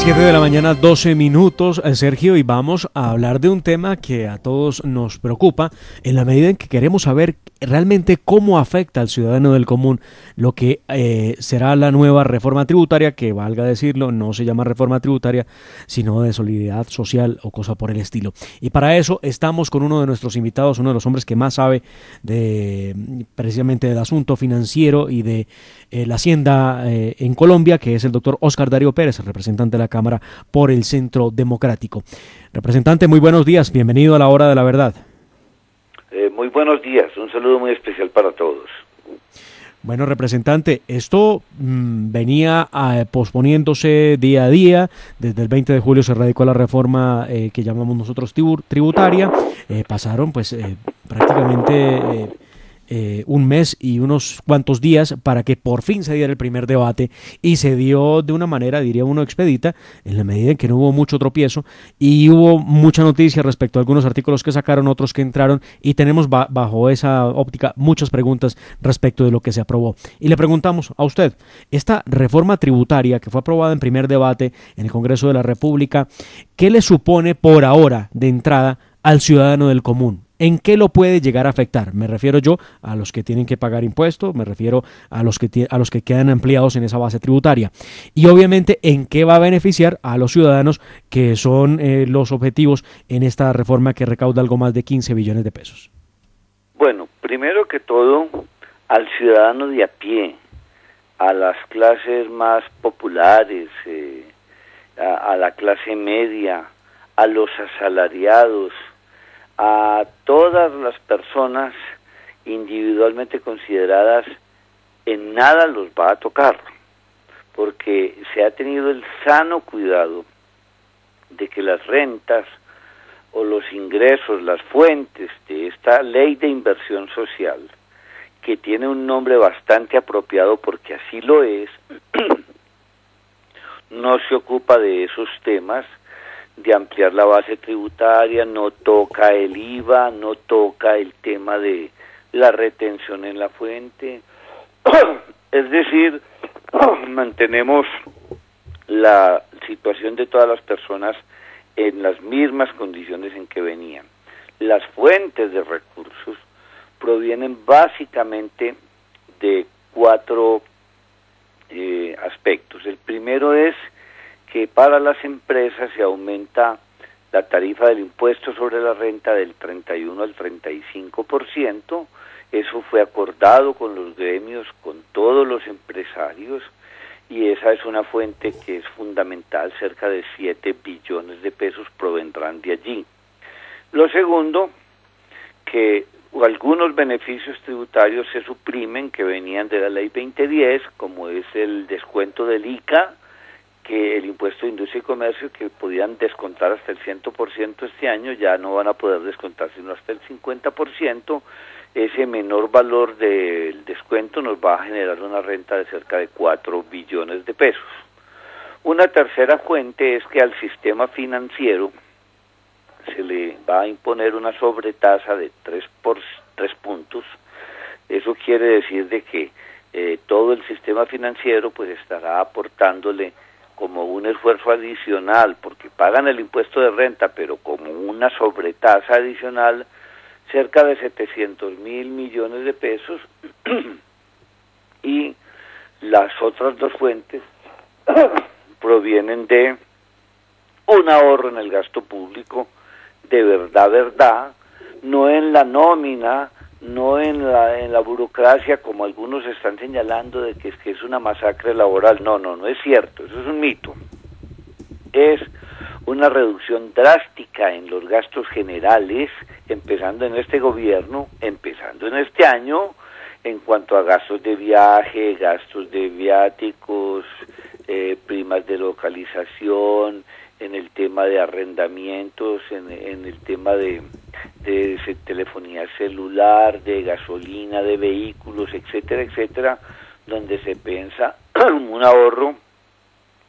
7 de la mañana, 12 minutos, Sergio, y vamos a hablar de un tema que a todos nos preocupa en la medida en que queremos saber realmente cómo afecta al ciudadano del común lo que será la nueva reforma tributaria, que valga decirlo, no se llama reforma tributaria, sino de solidaridad social o cosa por el estilo. Y para eso estamos con uno de nuestros invitados, uno de los hombres que más sabe precisamente del asunto financiero y de la hacienda en Colombia, que es el doctor Óscar Darío Pérez, el representante de la Cámara por el Centro Democrático. Representante, muy buenos días, bienvenido a la Hora de la Verdad. Muy buenos días, un saludo muy especial para todos. Bueno, representante, esto venía posponiéndose día a día. Desde el 20 de julio se radicó la reforma que llamamos nosotros tributaria. Pasaron pues prácticamente un mes y unos cuantos días para que por fin se diera el primer debate, y se dio de una manera, diría uno, expedita, en la medida en que no hubo mucho tropiezo y hubo mucha noticia respecto a algunos artículos que sacaron, otros que entraron, y tenemos bajo esa óptica muchas preguntas respecto de lo que se aprobó. Y le preguntamos a usted, esta reforma tributaria que fue aprobada en primer debate en el Congreso de la República, ¿qué le supone por ahora de entrada al ciudadano del común? ¿En qué lo puede llegar a afectar? Me refiero yo a los que tienen que pagar impuestos, me refiero a los que quedan ampliados en esa base tributaria. Y obviamente, ¿en qué va a beneficiar a los ciudadanos que son los objetivos en esta reforma que recauda algo más de 15 billones de pesos? Bueno, primero que todo, al ciudadano de a pie, a las clases más populares, a la clase media, a los asalariados, a todas las personas individualmente consideradas, en nada los va a tocar, porque se ha tenido el sano cuidado de que las rentas o los ingresos, las fuentes de esta ley de inversión social, que tiene un nombre bastante apropiado porque así lo es, no se ocupa de esos temas, de ampliar la base tributaria, no toca el IVA, no toca el tema de la retención en la fuente. Es decir, mantenemos la situación de todas las personas en las mismas condiciones en que venían. Las fuentes de recursos provienen básicamente de cuatro aspectos. El primero es que para las empresas se aumenta la tarifa del impuesto sobre la renta del 31 al 35%, eso fue acordado con los gremios, con todos los empresarios, y esa es una fuente que es fundamental, cerca de 7 billones de pesos provendrán de allí. Lo segundo, que algunos beneficios tributarios se suprimen que venían de la ley 2010, como es el descuento del ICA, que el impuesto de industria y comercio, que podían descontar hasta el 100% este año, ya no van a poder descontar sino hasta el 50%, ese menor valor del descuento nos va a generar una renta de cerca de 4 billones de pesos. Una tercera fuente es que al sistema financiero se le va a imponer una sobretasa de 3 puntos, eso quiere decir de que todo el sistema financiero pues estará aportándole como un esfuerzo adicional, porque pagan el impuesto de renta, pero como una sobretasa adicional, cerca de 700.000 millones de pesos, y las otras dos fuentes provienen de un ahorro en el gasto público, de verdad, no en la nómina, no en la burocracia, como algunos están señalando de que es una masacre laboral. No es cierto, eso es un mito. Es una reducción drástica en los gastos generales, empezando en este gobierno, empezando en este año, en cuanto a gastos de viaje, gastos de viáticos, primas de localización, en el tema de arrendamientos, en el tema de telefonía celular, de gasolina, de vehículos, etcétera, donde se piensa un ahorro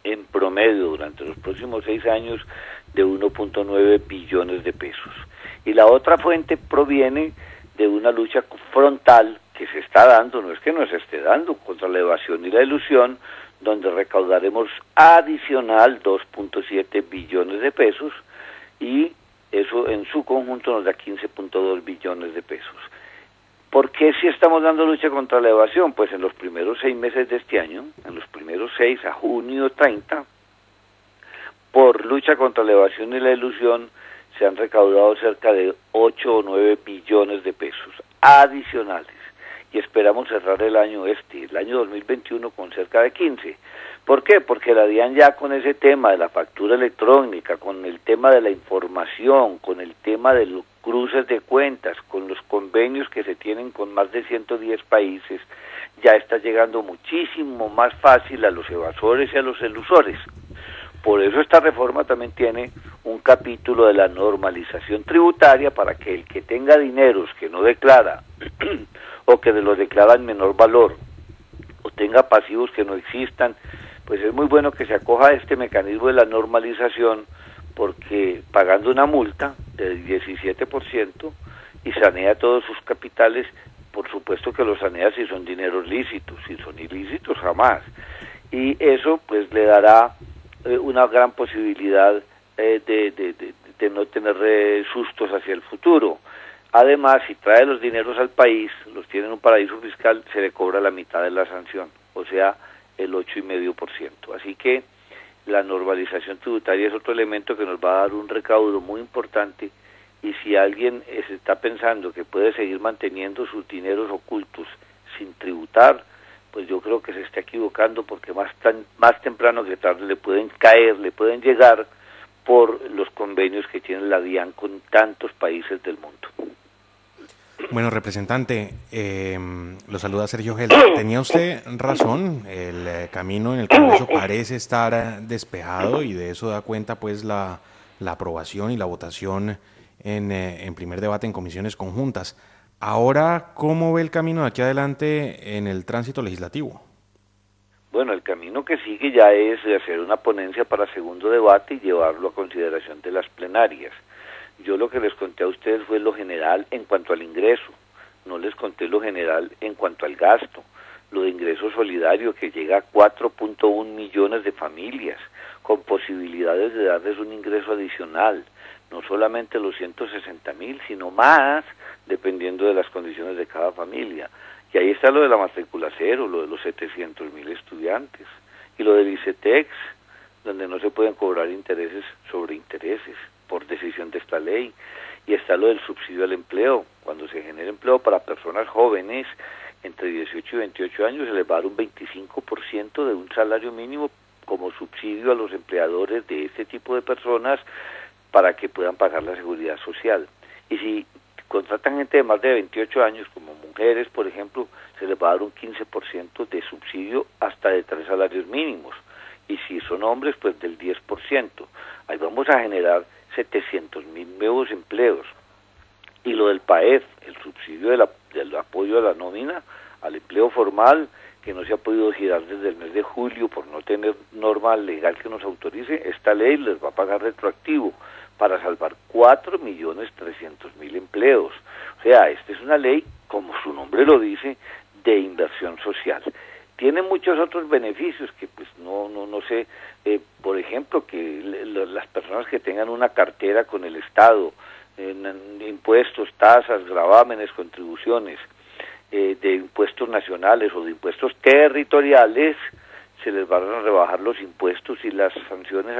en promedio durante los próximos 6 años de 1.9 billones de pesos. Y la otra fuente proviene de una lucha frontal que se está dando, no es que no se esté dando, contra la evasión y la elusión, donde recaudaremos adicional 2.7 billones de pesos y eso en su conjunto nos da 15.2 billones de pesos. ¿Por qué si estamos dando lucha contra la evasión? Pues en los primeros 6 meses de este año, en los primeros 6 a junio 30, por lucha contra la evasión y la ilusión se han recaudado cerca de 8 o 9 billones de pesos adicionales. Y esperamos cerrar el año 2021, con cerca de 15. ¿Por qué? Porque la DIAN ya con ese tema de la factura electrónica, con el tema de la información, con el tema de los cruces de cuentas, con los convenios que se tienen con más de 110 países, ya está llegando muchísimo más fácil a los evasores y a los elusores. Por eso esta reforma también tiene un capítulo de la normalización tributaria para que el que tenga dineros que no declara o que los declara en menor valor o tenga pasivos que no existan, pues es muy bueno que se acoja a este mecanismo de la normalización, porque pagando una multa del 17% y sanea todos sus capitales, por supuesto que los sanea si son dineros lícitos, si son ilícitos jamás. Y eso pues le dará una gran posibilidad de no tener sustos hacia el futuro. Además, si trae los dineros al país, los tiene en un paraíso fiscal, se le cobra la mitad de la sanción, o sea, el 8,5%. Así que la normalización tributaria es otro elemento que nos va a dar un recaudo muy importante, y si alguien se está pensando que puede seguir manteniendo sus dineros ocultos sin tributar, pues yo creo que se está equivocando, porque más temprano que tarde le pueden caer, le pueden llegar por los convenios que tiene la DIAN con tantos países del mundo. Bueno, representante, lo saluda Sergio Gelder. Tenía usted razón, el camino en el Congreso parece estar despejado, y de eso da cuenta pues la aprobación y la votación en primer debate en comisiones conjuntas. Ahora, ¿cómo ve el camino de aquí adelante en el tránsito legislativo? Bueno, el camino que sigue ya es hacer una ponencia para segundo debate y llevarlo a consideración de las plenarias. Yo lo que les conté a ustedes fue lo general en cuanto al ingreso, no les conté lo general en cuanto al gasto, lo de ingreso solidario que llega a 4.1 millones de familias, con posibilidades de darles un ingreso adicional, no solamente los 160.000, sino más, dependiendo de las condiciones de cada familia. Y ahí está lo de la matrícula cero, lo de los 700.000 estudiantes, y lo del ICETEX, donde no se pueden cobrar intereses sobre intereses por decisión de esta ley, y está lo del subsidio al empleo. Cuando se genera empleo para personas jóvenes entre 18 y 28 años, se les va a dar un 25% de un salario mínimo como subsidio a los empleadores de este tipo de personas para que puedan pagar la seguridad social. Y si contratan gente de más de 28 años, como mujeres, por ejemplo, se les va a dar un 15% de subsidio hasta de 3 salarios mínimos. Y si son hombres, pues del 10%. Ahí vamos a generar 700.000 nuevos empleos. Y lo del PAEF, el subsidio del apoyo a la nómina, al empleo formal, que no se ha podido girar desde el mes de julio por no tener norma legal que nos autorice, esta ley les va a pagar retroactivo para salvar 4.300.000 empleos. O sea, esta es una ley, como su nombre lo dice, de inversión social. Tiene muchos otros beneficios que pues no sé, por ejemplo, que las personas que tengan una cartera con el Estado, en impuestos, tasas, gravámenes, contribuciones, de impuestos nacionales o de impuestos territoriales, se les van a rebajar los impuestos y las sanciones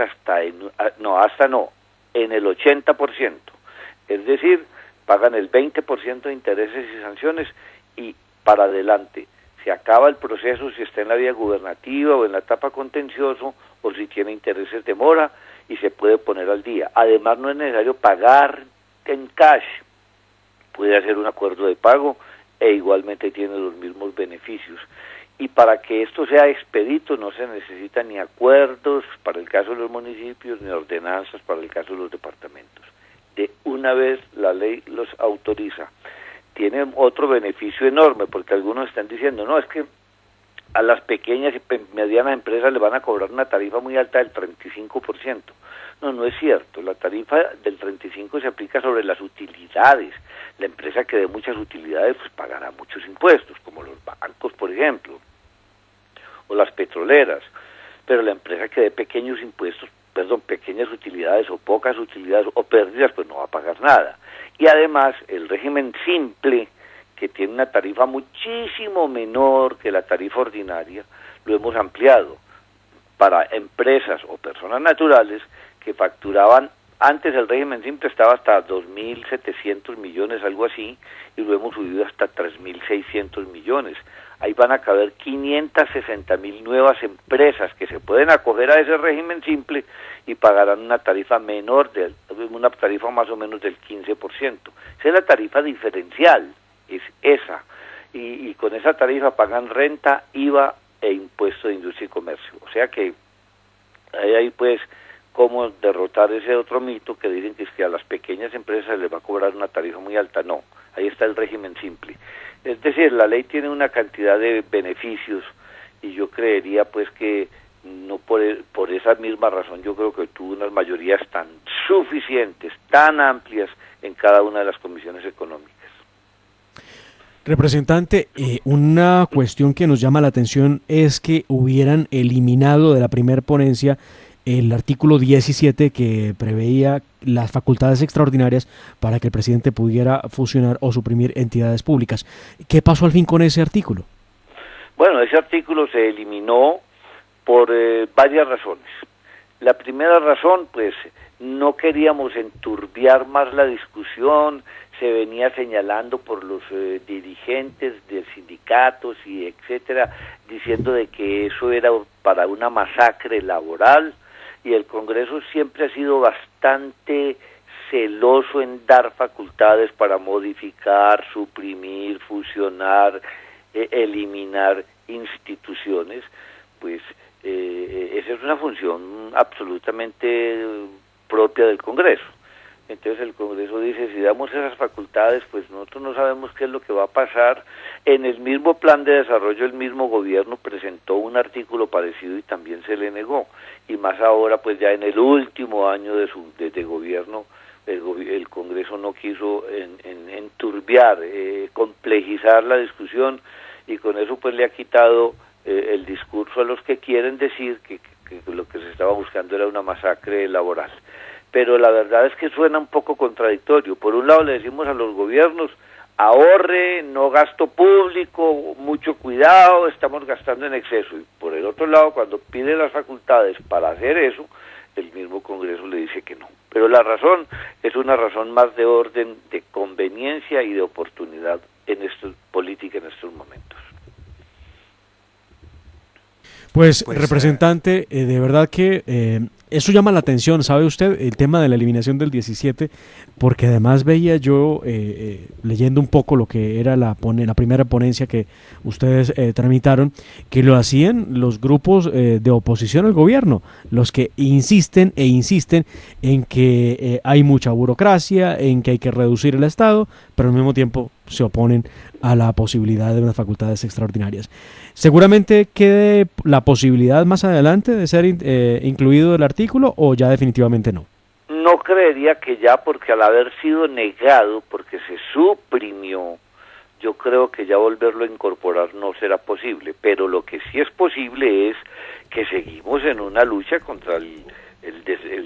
en el 80%. Es decir, pagan el 20% de intereses y sanciones y para adelante. Se acaba el proceso si está en la vía gubernativa o en la etapa contencioso, o si tiene intereses de mora, y se puede poner al día. Además, no es necesario pagar en cash, puede hacer un acuerdo de pago e igualmente tiene los mismos beneficios. Y para que esto sea expedito no se necesitan ni acuerdos para el caso de los municipios, ni ordenanzas para el caso de los departamentos. De una vez la ley los autoriza. Tiene otro beneficio enorme, porque algunos están diciendo, no, es que a las pequeñas y medianas empresas le van a cobrar una tarifa muy alta del 35%. No es cierto. La tarifa del 35% se aplica sobre las utilidades. La empresa que dé muchas utilidades pues pagará muchos impuestos, como los bancos, por ejemplo. o las petroleras, pero la empresa que dé pequeñas utilidades o pocas utilidades o pérdidas, pues no va a pagar nada. Y además el régimen simple, que tiene una tarifa muchísimo menor que la tarifa ordinaria, lo hemos ampliado para empresas o personas naturales que facturaban, antes el régimen simple estaba hasta 2.700 millones, algo así, y lo hemos subido hasta 3.600 millones. Ahí van a caber 560.000 nuevas empresas que se pueden acoger a ese régimen simple y pagarán una tarifa una tarifa más o menos del 15%. Esa es la tarifa diferencial, es esa. Y con esa tarifa pagan renta, IVA e impuesto de industria y comercio. O sea que ahí pues cómo derrotar ese otro mito que dicen que es que a las pequeñas empresas les va a cobrar una tarifa muy alta. No, ahí está el régimen simple. Es decir, la ley tiene una cantidad de beneficios y yo creería pues que no por esa misma razón yo creo que tuvo unas mayorías tan suficientes, tan amplias en cada una de las comisiones económicas. Representante, una cuestión que nos llama la atención es que hubieran eliminado de la primera ponencia el artículo 17 que preveía las facultades extraordinarias para que el presidente pudiera fusionar o suprimir entidades públicas. ¿Qué pasó al fin con ese artículo? Bueno, ese artículo se eliminó por varias razones. La primera razón, pues, no queríamos enturbiar más la discusión. Se venía señalando por los dirigentes de sindicatos y etcétera, diciendo de que eso era para una masacre laboral, y el Congreso siempre ha sido bastante celoso en dar facultades para modificar, suprimir, fusionar, eliminar instituciones. Pues esa es una función absolutamente propia del Congreso. Entonces el Congreso dice, si damos esas facultades, pues nosotros no sabemos qué es lo que va a pasar. En el mismo plan de desarrollo, el mismo gobierno presentó un artículo parecido y también se le negó. Y más ahora, pues ya en el último año de gobierno, el Congreso no quiso enturbiar, complejizar la discusión, y con eso pues le ha quitado el discurso a los que quieren decir que lo que se estaba buscando era una masacre laboral. Pero la verdad es que suena un poco contradictorio. Por un lado le decimos a los gobiernos, ahorre, no gasto público, mucho cuidado, estamos gastando en exceso. Y por el otro lado, cuando pide las facultades para hacer eso, el mismo Congreso le dice que no. Pero la razón es una razón más de orden, de conveniencia y de oportunidad política en estos momentos. Pues representante, de verdad que eso llama la atención, ¿sabe usted? El tema de la eliminación del 17, porque además veía yo, leyendo un poco lo que era la primera ponencia que ustedes tramitaron, que lo hacían los grupos de oposición al gobierno, los que insisten en que hay mucha burocracia, en que hay que reducir el Estado, pero al mismo tiempo se oponen a la posibilidad de unas facultades extraordinarias. Seguramente quede la posibilidad más adelante de ser incluido el artículo, o ya definitivamente no. No creería que ya, porque al haber sido negado, porque se suprimió, yo creo que ya volverlo a incorporar no será posible, pero lo que sí es posible es que seguimos en una lucha contra el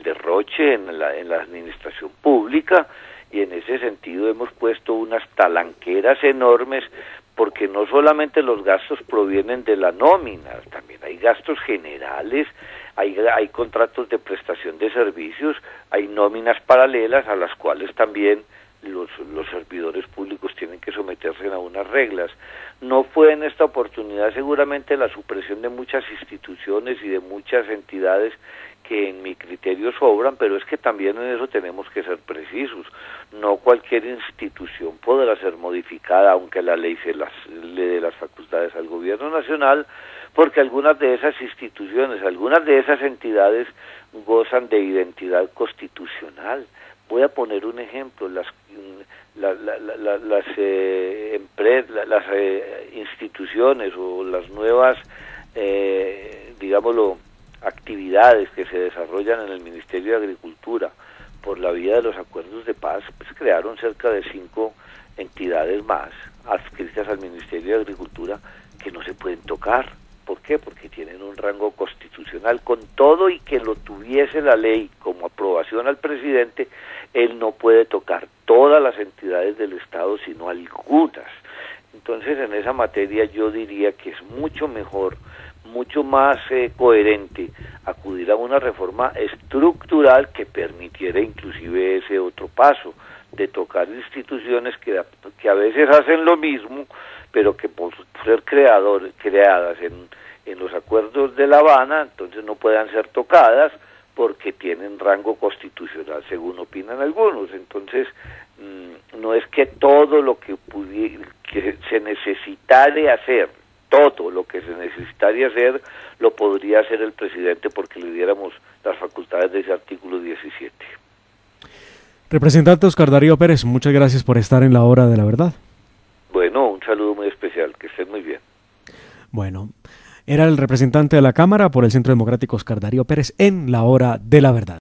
derroche en la administración pública, y en ese sentido hemos puesto unas talanqueras enormes, porque no solamente los gastos provienen de la nómina, también hay gastos generales, hay contratos de prestación de servicios, hay nóminas paralelas a las cuales también los servidores públicos tienen que someterse a unas reglas. No fue en esta oportunidad seguramente la supresión de muchas instituciones y de muchas entidades que en mi criterio sobran, pero es que también en eso tenemos que ser precisos. No cualquier institución podrá ser modificada, aunque la ley le dé las facultades al gobierno nacional, porque algunas de esas instituciones, algunas de esas entidades gozan de identidad constitucional. Voy a poner un ejemplo: las instituciones o las nuevas, digámoslo, actividades que se desarrollan en el Ministerio de Agricultura por la vía de los acuerdos de paz, pues crearon cerca de 5 entidades más adscritas al Ministerio de Agricultura que no se pueden tocar ¿Por qué? Porque tienen un rango constitucional. Con todo y que lo tuviese la ley como aprobación al presidente, él no puede tocar todas las entidades del Estado, sino algunas. Entonces, en esa materia yo diría que es mucho mejor, mucho más coherente acudir a una reforma estructural que permitiera inclusive ese otro paso, de tocar instituciones que a veces hacen lo mismo, pero que por ser creadas en los acuerdos de La Habana, entonces no puedan ser tocadas porque tienen rango constitucional, según opinan algunos. Entonces, no es que todo lo que se necesitara hacer, todo lo que se necesitaría hacer, lo podría hacer el presidente porque le diéramos las facultades de ese artículo 17. Representante Oscar Darío Pérez, muchas gracias por estar en La Hora de la Verdad. Bueno, un saludo muy especial, que estén muy bien. Bueno, era el representante de la Cámara por el Centro Democrático Oscar Darío Pérez en La Hora de la Verdad.